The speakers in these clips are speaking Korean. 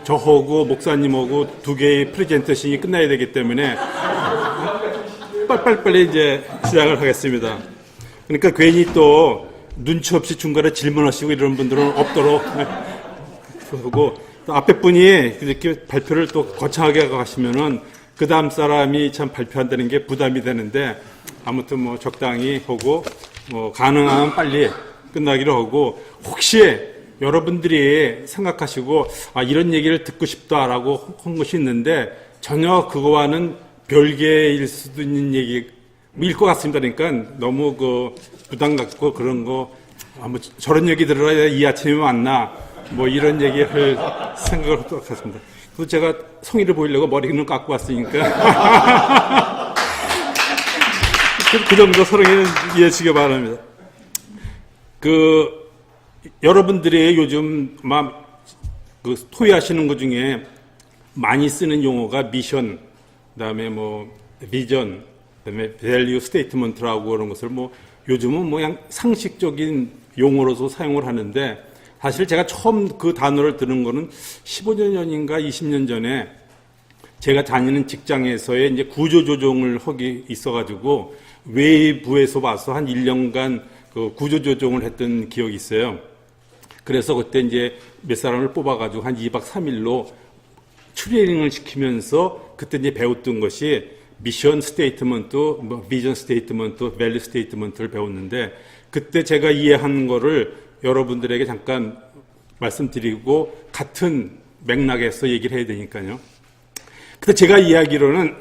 저하고 목사님하고 두 개의 프레젠테이션이 끝나야 되기 때문에 빨리 이제 시작을 하겠습니다. 그러니까 괜히 또 눈치 없이 중간에 질문하시고 이런 분들은 없도록 하고, 또 앞에 분이 이렇게 발표를 또 거창하게 하시면은 그 다음 사람이 참 발표한다는 게 부담이 되는데, 아무튼 뭐 적당히 하고 뭐 가능하면 빨리 끝나기로 하고, 혹시 여러분들이 생각하시고 이런 얘기를 듣고 싶다라고 한 것이 있는데 전혀 그거와는 별개일 수도 있는 얘기일 것 같습니다. 그러니까 너무 부담 갖고 그런 거 뭐 저런 얘기 들어야 이 아침에 만나 뭐 이런 얘기를 생각을 하도록 하겠습니다. 그래서 제가 성의를 보이려고 머리는 깎고 왔으니까 그 정도 서로는 이해해 주시기 바랍니다. 여러분들이 요즘 토의하시는 것 중에 많이 쓰는 용어가 미션, 그다음에 뭐 비전, 그다음에 밸류 스테이트먼트라고 그런 것을 요즘은 그냥 상식적인 용어로서 사용을 하는데, 사실 제가 처음 그 단어를 들은 거는 15년 전인가 20년 전에 제가 다니는 직장에서의 이제 구조조정을 하기 있어가지고 외부에서 와서 한 1년간 구조조정을 했던 기억이 있어요. 그래서 그때 이제 몇 사람을 뽑아가지고 한 2박 3일로 트레이닝을 시키면서 그때 이제 배웠던 것이 미션 스테이트먼트, 비전 스테이트먼트, 밸류 스테이트먼트를 배웠는데, 그때 제가 이해한 거를 여러분들에게 잠깐 말씀드리고 같은 맥락에서 얘기를 해야 되니까요. 근데 제가 이야기로는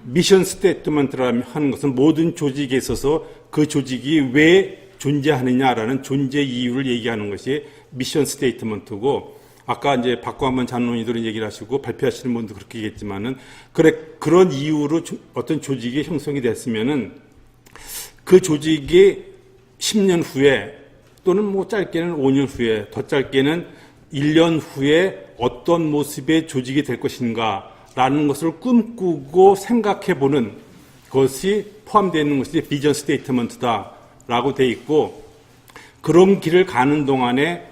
미션 스테이트먼트라는 하는 것은 모든 조직에 있어서 그 조직이 왜 존재하느냐라는 존재 이유를 얘기하는 것이 미션 스테이트먼트고, 아까 이제 박광만 장로님들은 얘기를 하시고 발표하시는 분도 그렇게 얘기했지만은, 그런 이유로 어떤 조직이 형성이 됐으면은 그 조직이 10년 후에 또는 뭐 짧게는 5년 후에, 더 짧게는 1년 후에 어떤 모습의 조직이 될 것인가라는 것을 꿈꾸고 생각해 보는 것이 포함되어 있는 것이 비전 스테이트먼트다라고 돼 있고, 그런 길을 가는 동안에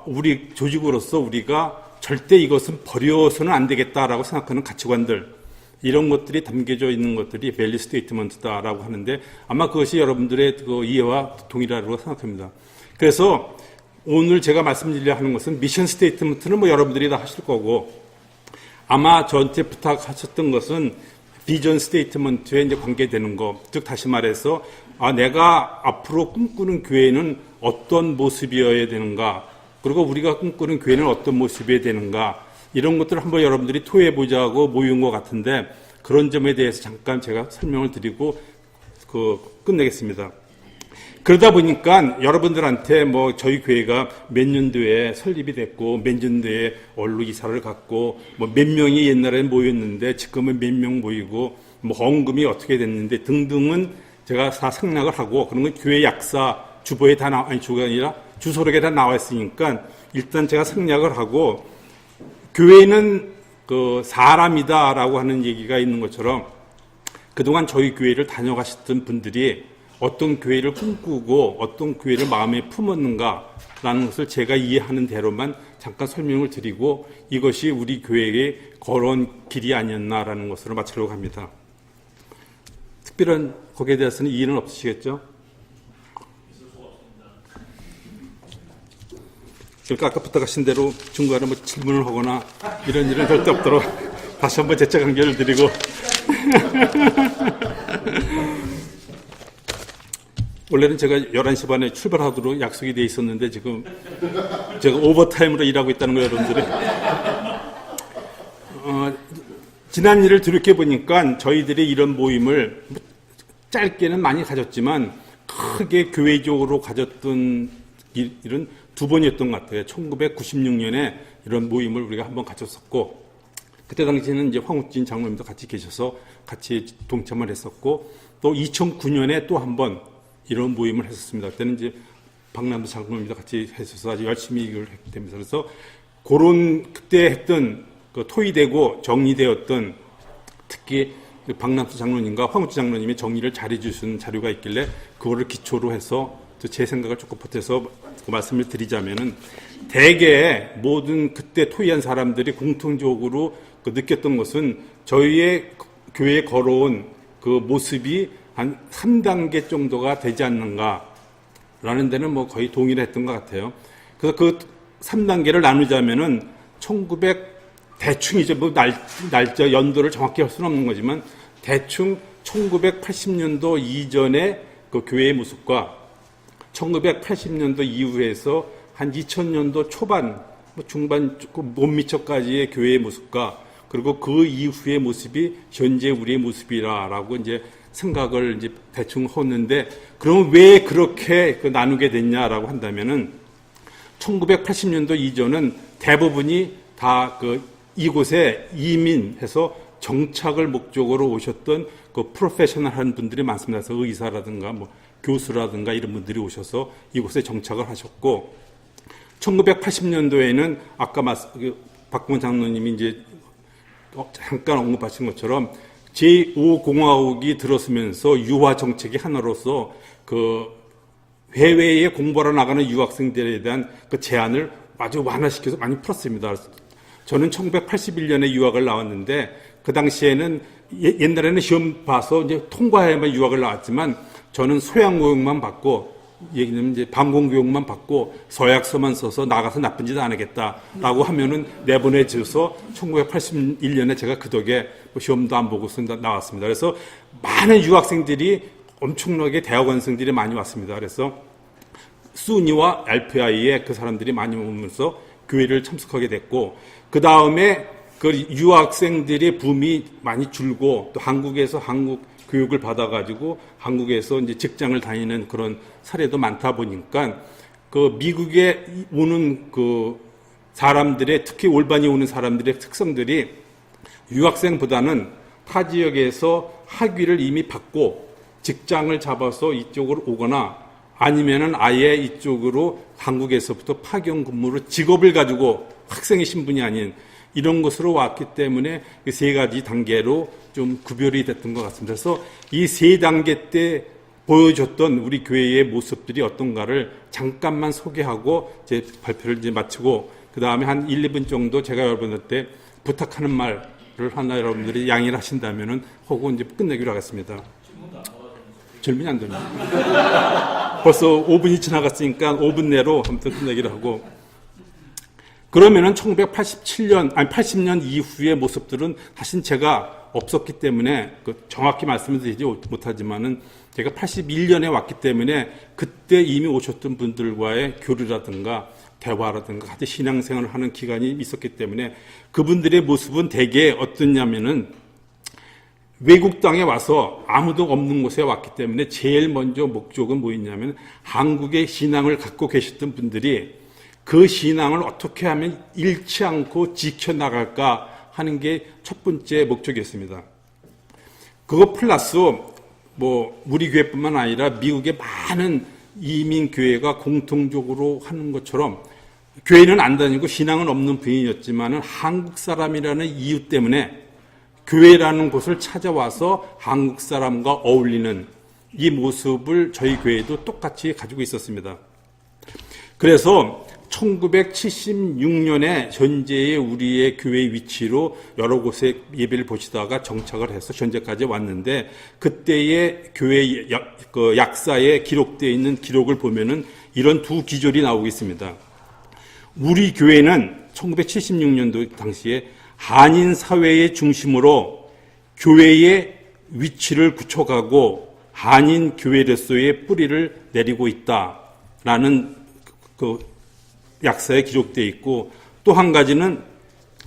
우리 조직으로서 우리가 절대 이것은 버려서는 안 되겠다라고 생각하는 가치관들, 이런 것들이 담겨져 있는 것들이 밸류 스테이트먼트다라고 하는데, 아마 그것이 여러분들의 이해와 동일하다고 생각합니다. 그래서 오늘 제가 말씀드리려 하는 것은 미션 스테이트먼트는 뭐 여러분들이 다 하실 거고, 아마 저한테 부탁하셨던 것은 비전 스테이트먼트에 이제 관계되는 거, 즉 다시 말해서 내가 앞으로 꿈꾸는 교회는 어떤 모습이어야 되는가, 그리고 우리가 꿈꾸는 교회는 어떤 모습이어야 되는가, 이런 것들을 한번 여러분들이 토의해 보자고 모인 것 같은데, 그런 점에 대해서 잠깐 제가 설명을 드리고 끝내겠습니다. 그러다 보니까 여러분들한테 뭐 저희 교회가 몇 년도에 설립이 됐고 몇 년도에 어디로 이사를 갔고 뭐 몇 명이 옛날에 모였는데 지금은 몇 명 모이고 뭐 헌금이 어떻게 됐는데 등등은 제가 다 생략을 하고, 그런 건 교회 약사 주소에 다 나와 있으니까 일단 제가 생략을 하고, 교회는 사람이다라고 하는 얘기가 있는 것처럼 그동안 저희 교회를 다녀가셨던 분들이 어떤 교회를 꿈꾸고 어떤 교회를 마음에 품었는가라는 것을 제가 이해하는 대로만 잠깐 설명을 드리고, 이것이 우리 교회의 걸어온 길이 아니었나라는 것으로 마치려고 합니다. 특별한 거기에 대해서는 이해는 없으시겠죠? 그러니까 아까 부탁하신 대로 중간에 뭐 질문을 하거나 이런 일은 절대 없도록 다시 한번 재차 강조를 드리고 원래는 제가 11시 반에 출발하도록 약속이 돼 있었는데 지금 제가 오버타임으로 일하고 있다는 거 여러분들이 지난 일을 돌이켜보니까 저희들이 이런 모임을 짧게는 많이 가졌지만 크게 교회적으로 가졌던 일은 두 번이었던 것 같아요. 1996년에 이런 모임을 우리가 한번 가졌었고, 그때 당시에는 이제 황우진 장로님도 같이 계셔서 같이 동참을 했었고, 또 2009년에 또 한 번 이런 모임을 했었습니다. 그때는 이제 박남수 장로님도 같이 해서 아주 열심히 이걸 했기 때문에, 그래서 그때 했던 토의되고 정리되었던, 특히 박남수 장로님과 황우진 장로님이 정리를 잘해 주신 자료가 있길래 그거를 기초로 해서 또 제 생각을 조금 보태서 그 말씀을 드리자면은 대개 모든 그때 토의한 사람들이 공통적으로 그 느꼈던 것은 저희의 교회에 걸어온 그 모습이 한 3단계 정도가 되지 않는가라는 데는 뭐 거의 동의를 했던 것 같아요. 그래서 그 3단계를 나누자면은 1900 대충 이제 뭐 날짜 연도를 정확히 할 수는 없는 거지만 대충 1980년도 이전의 그 교회의 모습과 1980년도 이후에서 한 2000년도 초반, 뭐 중반, 못 미쳐까지의 교회의 모습과 그리고 그 이후의 모습이 현재 우리의 모습이라라고 이제 생각을 이제 대충 했는데, 그럼 왜 그렇게 나누게 됐냐라고 한다면은 1980년도 이전은 대부분이 다 이곳에 이민해서 정착을 목적으로 오셨던 그 프로페셔널한 분들이 많습니다. 그래서 의사라든가 뭐 교수라든가 이런 분들이 오셔서 이곳에 정착을 하셨고, 1980년도에는 아까 박봉원 장로님이 이제 잠깐 언급하신 것처럼 제5공화국이 들어서면서 유화 정책의 하나로서 그 해외에 공부하러 나가는 유학생들에 대한 그 제한을 아주 완화시켜서 많이 풀었습니다. 저는 1981년에 유학을 나왔는데 그 당시에는 옛날에는 시험 봐서 이제 통과해야만 유학을 나왔지만 저는 소양 교육만 받고 얘기는 이제 방공 교육만 받고 서약서만 써서 나가서 나쁜 짓 안 하겠다라고 하면은 내보내줘서 1981년에 제가 그 덕에 시험도 안 보고서 나왔습니다. 그래서 많은 유학생들이 엄청나게 대학원생들이 많이 왔습니다. 그래서 수니와 RPI에 그 사람들이 많이 오면서 교회를 참석하게 됐고, 그 다음에 그 유학생들의 붐이 많이 줄고 또 한국에서 한국 교육을 받아가지고 한국에서 이제 직장을 다니는 그런 사례도 많다 보니까 그 미국에 오는 그 사람들의, 특히 올바니 오는 사람들의 특성들이 유학생보다는 타 지역에서 학위를 이미 받고 직장을 잡아서 이쪽으로 오거나 아니면은 아예 이쪽으로 한국에서부터 파견 근무로 직업을 가지고 학생의 신분이 아닌 이런 것으로 왔기 때문에 그 세 가지 단계로 좀 구별이 됐던 것 같습니다. 그래서 이 세 단계 때 보여줬던 우리 교회의 모습들이 어떤가를 잠깐만 소개하고 제 발표를 이제 마치고, 그 다음에 한 1, 2분 정도 제가 여러분한테 부탁하는 말을 하나 여러분들이 양해를 하신다면은 하고 이제 끝내기로 하겠습니다. 질문이 안 됩니다. 벌써 5분이 지나갔으니까 5분 내로 아무튼 끝내기로 하고, 그러면은 80년 이후의 모습들은 사실 제가 없었기 때문에 정확히 말씀을 드리지 못하지만은 제가 81년에 왔기 때문에 그때 이미 오셨던 분들과의 교류라든가 대화라든가 같이 신앙생활을 하는 기간이 있었기 때문에 그분들의 모습은 대개 어떠냐면은 외국 땅에 와서 아무도 없는 곳에 왔기 때문에 제일 먼저 목적은 뭐였냐면 한국의 신앙을 갖고 계셨던 분들이 그 신앙을 어떻게 하면 잃지 않고 지켜나갈까 하는 게 첫 번째 목적이었습니다. 그거 플러스 뭐 우리 교회뿐만 아니라 미국의 많은 이민교회가 공통적으로 하는 것처럼 교회는 안 다니고 신앙은 없는 분이었지만 한국 사람이라는 이유 때문에 교회라는 곳을 찾아와서 한국 사람과 어울리는 이 모습을 저희 교회도 똑같이 가지고 있었습니다. 그래서 1976년에 현재의 우리의 교회 위치로 여러 곳에 예배를 보시다가 정착을 해서 현재까지 왔는데, 그때의 교회 약사에 기록되어 있는 기록을 보면은 이런 두 기절이 나오고 있습니다. 우리 교회는 1976년도 당시에 한인 사회의 중심으로 교회의 위치를 굳혀가고 한인 교회로서의 뿌리를 내리고 있다라는 약사에 기록되어 있고, 또 한 가지는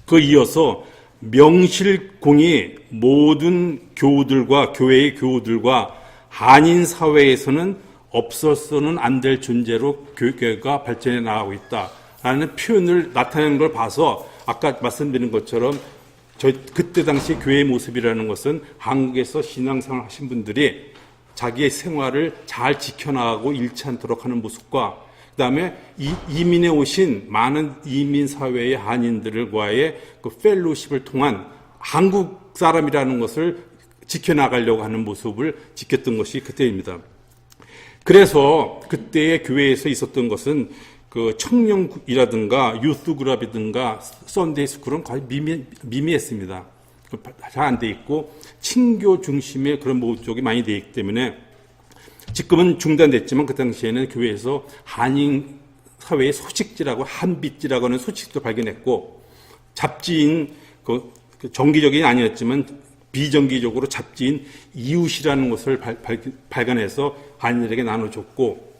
그 이어서 명실공히 모든 교우들과 교회의 교우들과 한인 사회에서는 없어서는 안 될 존재로 교회가 발전해 나가고 있다라는 표현을 나타내는 걸 봐서 아까 말씀드린 것처럼 그때 당시 교회의 모습이라는 것은 한국에서 신앙생활 하신 분들이 자기의 생활을 잘 지켜나가고 잃지 않도록 하는 모습과, 그 다음에 이민에 오신 많은 이민 사회의 한인들과의 그 펠로십을 통한 한국 사람이라는 것을 지켜나가려고 하는 모습을 지켰던 것이 그때입니다. 그래서 그때의 교회에서 있었던 것은 그 청년이라든가 유스그룹이든가 썬데이 스쿨은 거의 미미했습니다. 잘 안 돼 있고 친교 중심의 그런 목적이 많이 돼 있기 때문에 지금은 중단됐지만 그 당시에는 교회에서 한인 사회의 소식지라고 한빛지라고 하는 소식도 발견했고 잡지인 그 정기적인 아니었지만 비정기적으로 잡지인 이웃이라는 것을 발견해서 한인들에게 나눠줬고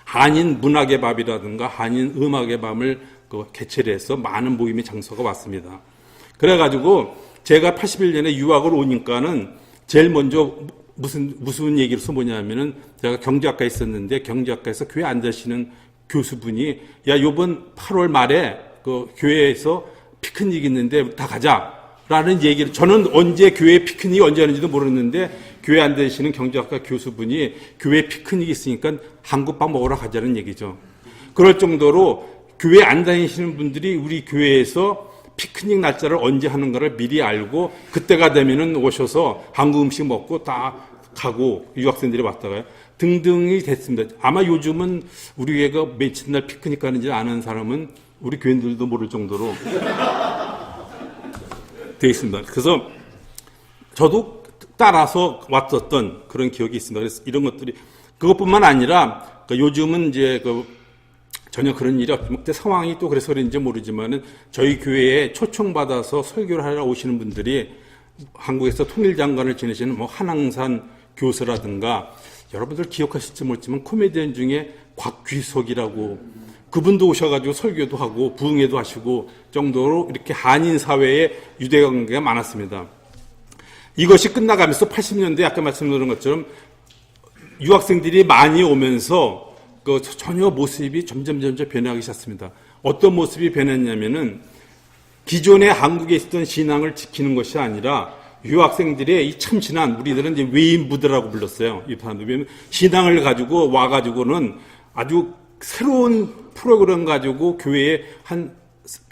한인 문학의 밤이라든가 한인 음악의 밤을 개최를 해서 많은 모임의 장소가 왔습니다. 그래가지고 제가 81년에 유학을 오니까는 제일 먼저 무슨 얘기로서 뭐냐면은 제가 경제학과에 있었는데 경제학과에서 교회 앉으시는 교수분이 야 요번 8월 말에 그 교회에서 피크닉 있는데 다 가자라는 얘기를 저는 언제 교회 피크닉이 언제 하는지도 모르는데 교회 앉으시는 경제학과 교수분이 교회 피크닉이 있으니까 한국밥 먹으러 가자는 얘기죠. 그럴 정도로 교회 안 다니시는 분들이 우리 교회에서 피크닉 날짜를 언제 하는가를 미리 알고 그때가 되면은 오셔서 한국 음식 먹고 다 가고 유학생들이 왔다가요. 등등이 됐습니다. 아마 요즘은 우리 교회가 며칠 날 피크닉 가는지 아는 사람은 우리 교인들도 모를 정도로 되어 있습니다. 그래서 저도 따라서 왔었던 그런 기억이 있습니다. 그래서 이런 것들이 그것뿐만 아니라 요즘은 이제 전혀 그런 일이 없지만 그때 상황이 또 그래서 그런지 모르지만은 저희 교회에 초청받아서 설교를 하러 오시는 분들이 한국에서 통일장관을 지내시는 뭐 한항산 교수라든가 여러분들 기억하실지 모르지만 코미디언 중에 곽귀석이라고 그분도 오셔가지고 설교도 하고 부흥회도 하시고 정도로 이렇게 한인 사회에 유대 관계가 많았습니다. 이것이 끝나가면서 80년대 아까 말씀드린 것처럼 유학생들이 많이 오면서 전혀 모습이 점점 변하기 시작했습니다. 어떤 모습이 변했냐면은 기존에 한국에 있었던 신앙을 지키는 것이 아니라 유학생들의 이 참신한 우리들은 이제 외인부들이라고 불렀어요. 이 사람들 신앙을 가지고 와가지고는 아주 새로운 프로그램 가지고 교회에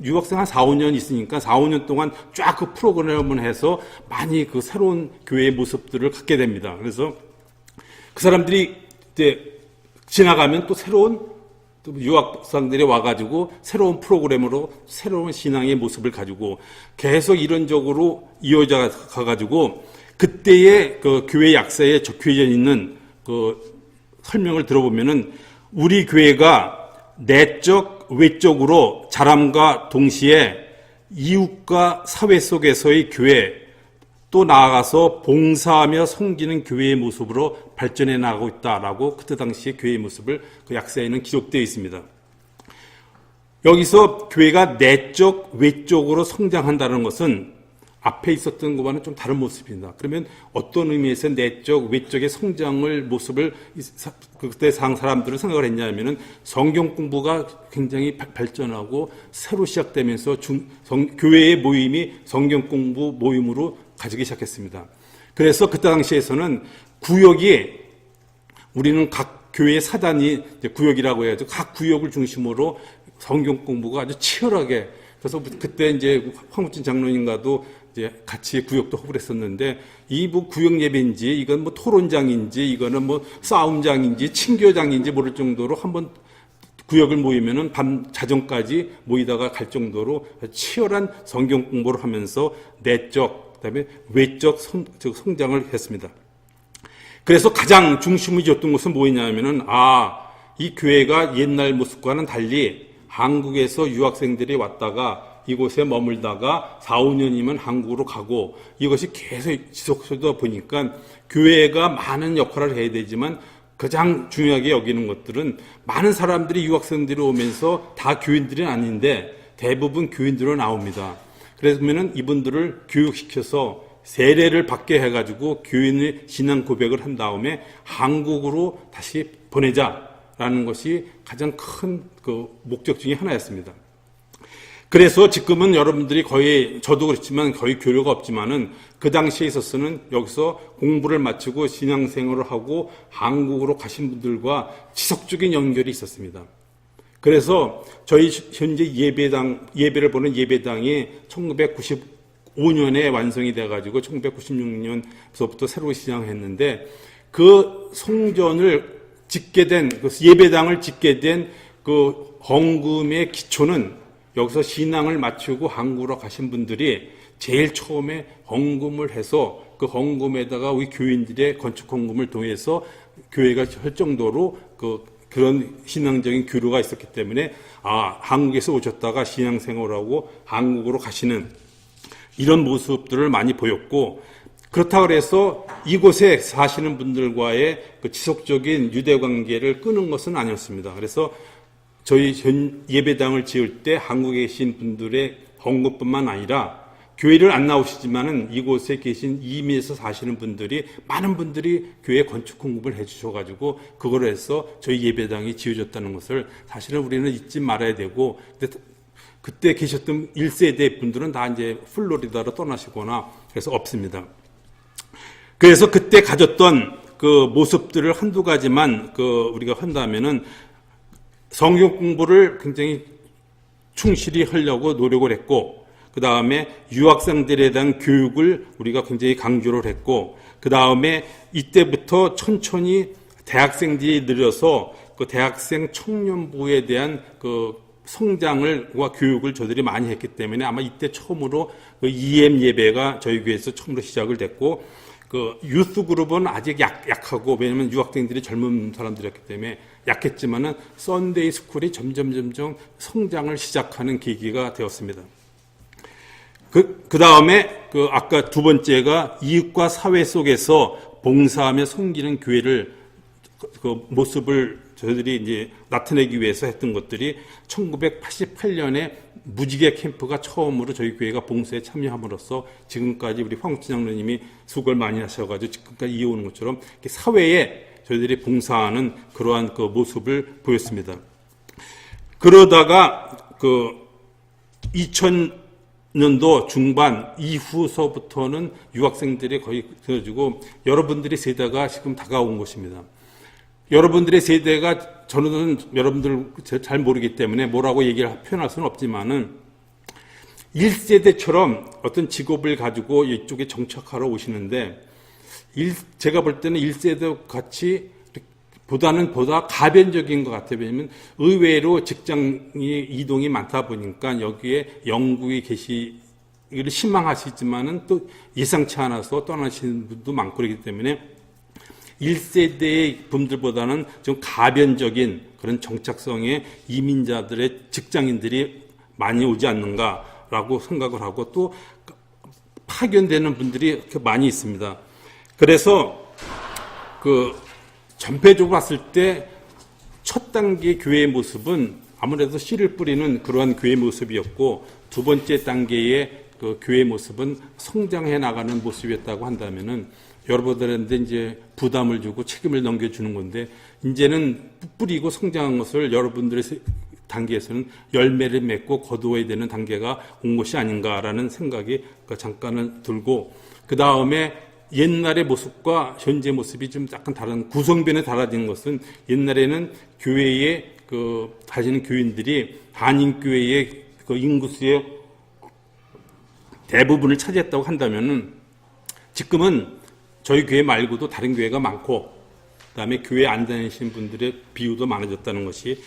유학생 한 4, 5년 있으니까 4, 5년 동안 쫙 그 프로그램을 해서 많이 그 새로운 교회의 모습들을 갖게 됩니다. 그래서 그 사람들이 이제 지나가면 또 새로운 또 유학생들이 와가지고 새로운 프로그램으로 새로운 신앙의 모습을 가지고 계속 이런적으로 이어져 가가지고 그때의 그 교회 약사에 적혀져 있는 그 설명을 들어보면은 우리 교회가 내적, 외적으로 자람과 동시에 이웃과 사회 속에서의 교회 또 나아가서 봉사하며 섬기는 교회의 모습으로 발전해 나가고 있다라고 그때 당시의 교회의 모습을 그 약사에는 기록되어 있습니다. 여기서 교회가 내적, 외적으로 성장한다는 것은 앞에 있었던 것과는 좀 다른 모습입니다. 그러면 어떤 의미에서 내적, 외적의 성장을 모습을 그때 사람들은 생각을 했냐면은 성경 공부가 굉장히 발전하고 새로 시작되면서 교회의 모임이 성경 공부 모임으로 가지기 시작했습니다. 그래서 그때 당시에서는 구역이 우리는 각 교회의 사단이 구역이라고 해야죠. 각 구역을 중심으로 성경 공부가 아주 치열하게 그래서 그때 이제 황우진 장로님과도 이제 같이 구역도 허브를 했었는데 이 뭐 구역 예배인지 이건 뭐 토론장인지 이거는 뭐 싸움장인지 친교장인지 모를 정도로 한번 구역을 모이면은 밤 자정까지 모이다가 갈 정도로 치열한 성경 공부를 하면서 내적 그다음에 외적 성장을 했습니다. 그래서 가장 중심을 지었던 것은 뭐였냐면은 이 교회가 옛날 모습과는 달리 한국에서 유학생들이 왔다가 이곳에 머물다가 4, 5년이면 한국으로 가고 이것이 계속 지속되다 보니까 교회가 많은 역할을 해야 되지만 가장 중요하게 여기는 것들은 많은 사람들이 유학생들이 오면서 다 교인들이 아닌데 대부분 교인들로 나옵니다. 그러면은 이분들을 교육시켜서 세례를 받게 해가지고 교인의 신앙 고백을 한 다음에 한국으로 다시 보내자라는 것이 가장 큰 그 목적 중에 하나였습니다. 그래서 지금은 여러분들이 거의 저도 그렇지만 거의 교류가 없지만은 그 당시에 있어서는 여기서 공부를 마치고 신앙생활을 하고 한국으로 가신 분들과 지속적인 연결이 있었습니다. 그래서 저희 현재 예배를 보는 예배당이 1995년에 완성이 돼가지고 1996년서부터 새로 시작했는데 그 성전을 짓게 된, 그 예배당을 짓게 된 그 헌금의 기초는 여기서 신앙을 마치고 한국으로 가신 분들이 제일 처음에 헌금을 해서 그 헌금에다가 우리 교인들의 건축 헌금을 통해서 교회가 할 정도로 그런 신앙적인 교류가 있었기 때문에 한국에서 오셨다가 신앙생활하고 한국으로 가시는 이런 모습들을 많이 보였고, 그렇다고 해서 이곳에 사시는 분들과의 그 지속적인 유대 관계를 끊은 것은 아니었습니다. 그래서 저희 예배당을 지을 때 한국에 계신 분들의 헌금뿐만 아니라 교회를 안 나오시지만은 이곳에 계신 이민에서 사시는 분들이 많은 분들이 교회 건축 헌금을 해주셔가지고 그걸 해서 저희 예배당이 지어졌다는 것을 사실은 우리는 잊지 말아야 되고, 그때 계셨던 1세대 분들은 다 이제 플로리다로 떠나시거나 그래서 없습니다. 그래서 그때 가졌던 그 모습들을 한두 가지만 우리가 한다면은 성경 공부를 굉장히 충실히 하려고 노력을 했고, 그 다음에 유학생들에 대한 교육을 우리가 굉장히 강조를 했고, 그 다음에 이때부터 천천히 대학생들이 늘어서 그 대학생 청년부에 대한 그 성장과 교육을 저들이 많이 했기 때문에 아마 이때 처음으로 그 EM 예배가 저희 교회에서 처음으로 시작을 됐고, 그 유스 그룹은 아직 약하고, 왜냐면 유학생들이 젊은 사람들이었기 때문에 약했지만은 썬데이 스쿨이 점점 성장을 시작하는 계기가 되었습니다. 그 다음에 아까 두 번째가 이웃과 사회 속에서 봉사하며 섬기는 교회를 그 모습을 저희들이 이제 나타내기 위해서 했던 것들이 1988년에 무지개 캠프가 처음으로 저희 교회가 봉사에 참여함으로써 지금까지 우리 황우천 장로님이 수고를 많이 하셔가지고 지금까지 이어오는 것처럼 사회에 저희들이 봉사하는 그러한 그 모습을 보였습니다. 그러다가 2000년도 중반 이후서부터는 유학생들이 거의 들어지고 여러분들의 세대가 지금 다가온 것입니다. 여러분들의 세대가, 저는 여러분들 잘 모르기 때문에 뭐라고 표현할 수는 없지만은 1세대처럼 어떤 직업을 가지고 이쪽에 정착하러 오시는데, 제가 볼 때는 1세대 같이 보다 가변적인 것 같아요. 왜냐하면 의외로 직장이 이동이 많다 보니까 여기에 영국에 계시기를 희망하시지만은 또 예상치 않아서 떠나시는 분도 많고 그렇기 때문에 1세대의 분들보다는 좀 가변적인 그런 정착성의 이민자들의 직장인들이 많이 오지 않는가라고 생각을 하고, 또 파견되는 분들이 많이 있습니다. 그래서 전체적으로 봤을 때 첫 단계 교회의 모습은 아무래도 씨를 뿌리는 그러한 교회의 모습이었고, 두 번째 단계의 교회의 모습은 성장해 나가는 모습이었다고 한다면은 여러분들한테 이제 부담을 주고 책임을 넘겨주는 건데, 이제는 뿌리고 성장한 것을 여러분들의 단계에서는 열매를 맺고 거두어야 되는 단계가 온 것이 아닌가라는 생각이 잠깐은 들고, 그 다음에 옛날의 모습과 현재 모습이 좀 약간 다른, 구성변에 달라진 것은, 옛날에는 교회에 다니는 교인들이 한인교회의 인구수의 대부분을 차지했다고 한다면은 지금은 저희 교회 말고도 다른 교회가 많고, 그다음에 교회 안 다니시는 분들의 비율도 많아졌다는 것이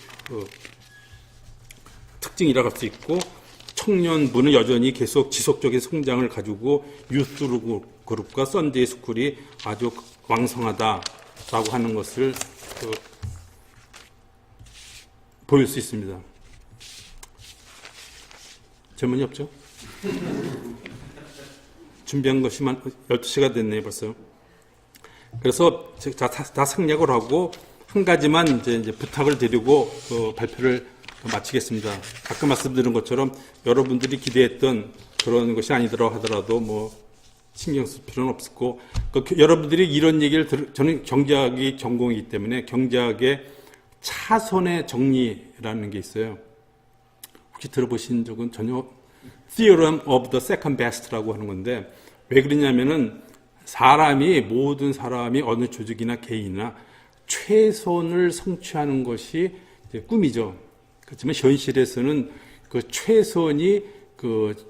특징이라고 할 수 있고, 청년부는 여전히 계속 지속적인 성장을 가지고 유스 그룹과 썬데이 스쿨이 아주 왕성하다라고 하는 것을 보일 수 있습니다. 질문이 없죠? 준비한 것이 12시가 됐네요, 벌써. 그래서 다 생략을 하고 한 가지만 이제 부탁을 드리고 발표를 마치겠습니다. 아까 말씀드린 것처럼 여러분들이 기대했던 그런 것이 아니더라고 하더라도 신경 쓸 필요는 없었고, 여러분들이 이런 얘기를 저는 경제학이 전공이기 때문에 경제학의 차선의 정리라는 게 있어요. 혹시 들어보신 적은 전혀, Theorem of the Second Best라고 하는 건데, 왜 그러냐면은 모든 사람이 어느 조직이나 개인이나 최선을 성취하는 것이 꿈이죠. 그렇지만 현실에서는 그 최선이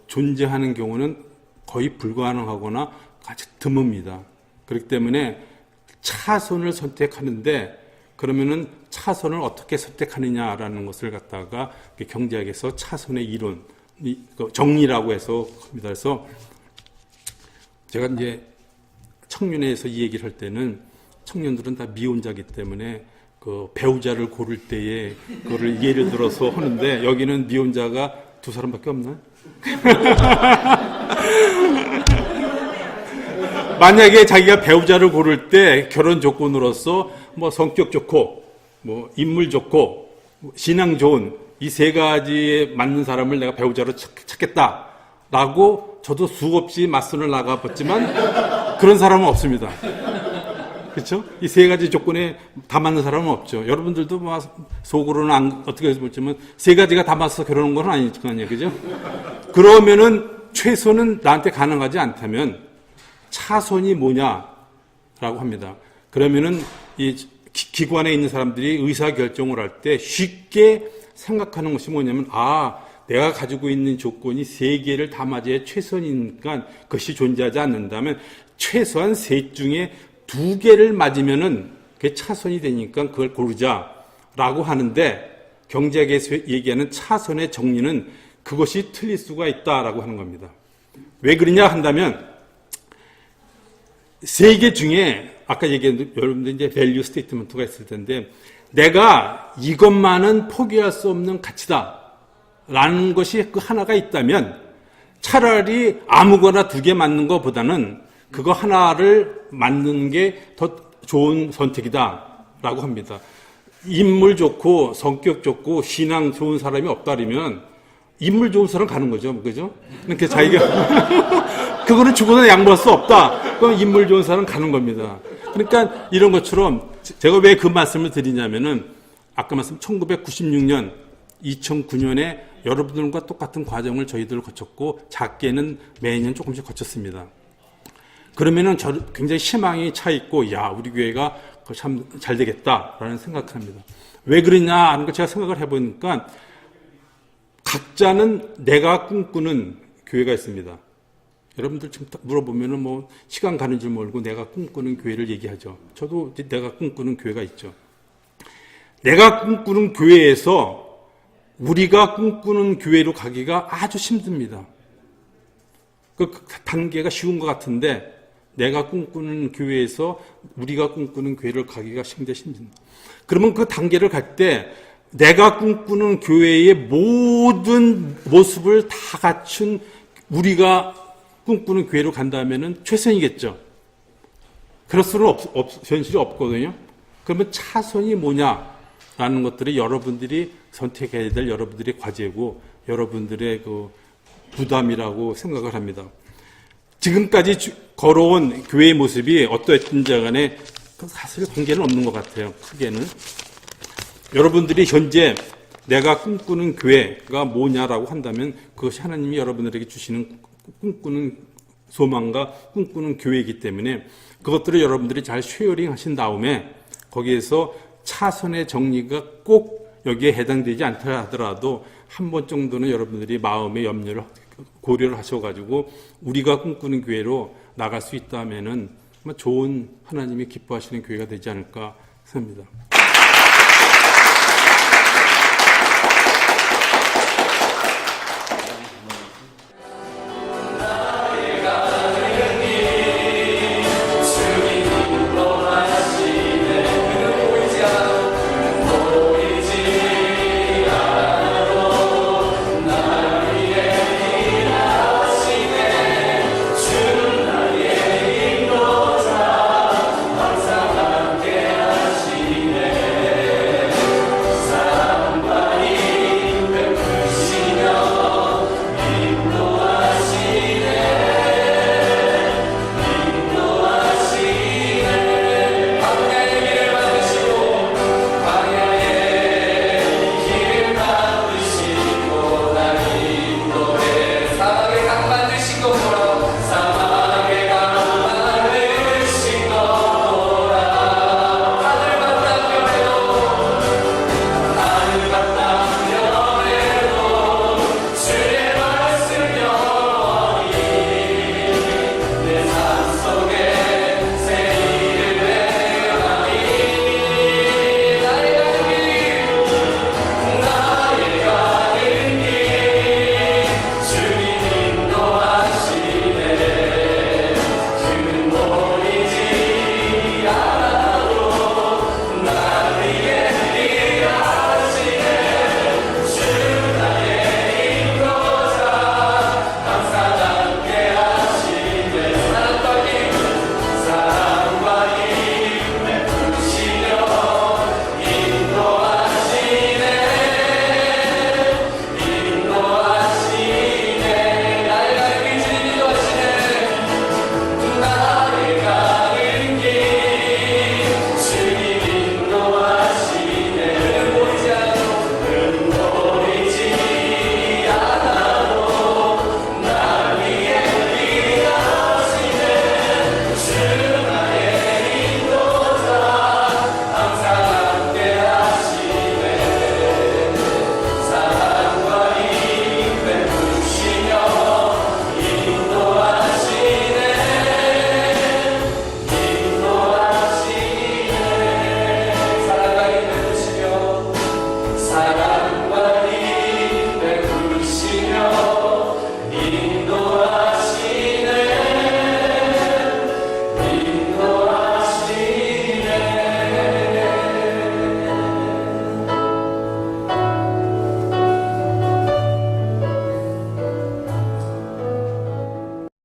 존재하는 경우는 거의 불가능하거나 아주 드뭅니다. 그렇기 때문에 차선을 선택하는데 그러면은 차선을 어떻게 선택하느냐라는 것을 갖다가 경제학에서 차선의 이론, 정리라고 해서 합니다. 그래서 제가 이제 청년회에서 이 얘기를 할 때는 청년들은 다 미혼자이기 때문에 그 배우자를 고를 때에 그거를 예를 들어서 하는데 여기는 미혼자가 2사람밖에 없나? 만약에 자기가 배우자를 고를 때 결혼 조건으로서 뭐 성격 좋고 뭐 인물 좋고 신앙 좋은 이 3가지에 맞는 사람을 내가 배우자로 찾겠다라고 저도 수없이 맞선을 나가봤지만 그런 사람은 없습니다. 그렇죠? 이 3가지 조건에 다 맞는 사람은 없죠. 여러분들도 뭐 속으로는 어떻게 해서 볼지만 3가지가 다 맞서 결혼한 건 아닐 거 아니에요. 그죠? 그러면은 최소는 나한테 가능하지 않다면 차선이 뭐냐라고 합니다. 그러면은 이 기관에 있는 사람들이 의사결정을 할 때 쉽게 생각하는 것이 뭐냐면 내가 가지고 있는 조건이 3개를 다 맞아야 최선이니까 그것이 존재하지 않는다면 최소한 3 중에 2개를 맞으면은 그게 차선이 되니까 그걸 고르자라고 하는데 경제학에서 얘기하는 차선의 정리는 그것이 틀릴 수가 있다라고 하는 겁니다. 왜 그러냐 한다면 3개 중에 아까 얘기한 여러분들 이제 밸류 스테이트먼트가 있을 텐데 내가 이것만은 포기할 수 없는 가치다라는 것이 그 하나가 있다면 차라리 아무거나 2개 맞는 것보다는 그거 하나를 맞는 게 더 좋은 선택이다라고 합니다. 인물 좋고 성격 좋고 신앙 좋은 사람이 없다면 인물 좋은 사람 가는 거죠, 그죠? 그러니까 자기가 그거는 죽어도 양보할 수 없다. 그럼 인물 좋은 사람 가는 겁니다. 그러니까 이런 것처럼 제가 왜 그 말씀을 드리냐면은 아까 말씀 1996년, 2009년에 여러분들과 똑같은 과정을 저희들 거쳤고 작게는 매년 조금씩 거쳤습니다. 그러면은 굉장히 희망이 차 있고, 우리 교회가 참 잘 되겠다라는 생각을 합니다. 왜 그러냐 하는 걸 제가 생각을 해보니까 각자는 내가 꿈꾸는 교회가 있습니다. 여러분들 지금 물어보면은 뭐 시간 가는 줄 모르고 내가 꿈꾸는 교회를 얘기하죠. 저도 내가 꿈꾸는 교회가 있죠. 내가 꿈꾸는 교회에서 우리가 꿈꾸는 교회로 가기가 아주 힘듭니다. 그 단계가 쉬운 것 같은데 내가 꿈꾸는 교회에서 우리가 꿈꾸는 교회를 가기가 힘듭니다. 그러면 그 단계를 갈 때 내가 꿈꾸는 교회의 모든 모습을 다 갖춘 우리가 꿈꾸는 교회로 간다면은 최선이겠죠. 그럴 수는 현실이 없거든요. 그러면 차선이 뭐냐라는 것들이 여러분들이 선택해야 될 여러분들의 과제고 여러분들의 그 부담이라고 생각을 합니다. 지금까지 걸어온 교회의 모습이 어떠했든지 간에 사실 관계는 없는 것 같아요. 크게는. 여러분들이 현재 내가 꿈꾸는 교회가 뭐냐라고 한다면 그것이 하나님이 여러분들에게 주시는 꿈꾸는 소망과 꿈꾸는 교회이기 때문에 그것들을 여러분들이 잘 쉐어링 하신 다음에 거기에서 차선의 정리가 꼭 여기에 해당되지 않다 하더라도 한 번 정도는 여러분들이 마음의 염려를 고려를 하셔가지고 우리가 꿈꾸는 교회로 나갈 수 있다면은 좋은 하나님이 기뻐하시는 교회가 되지 않을까 생각합니다.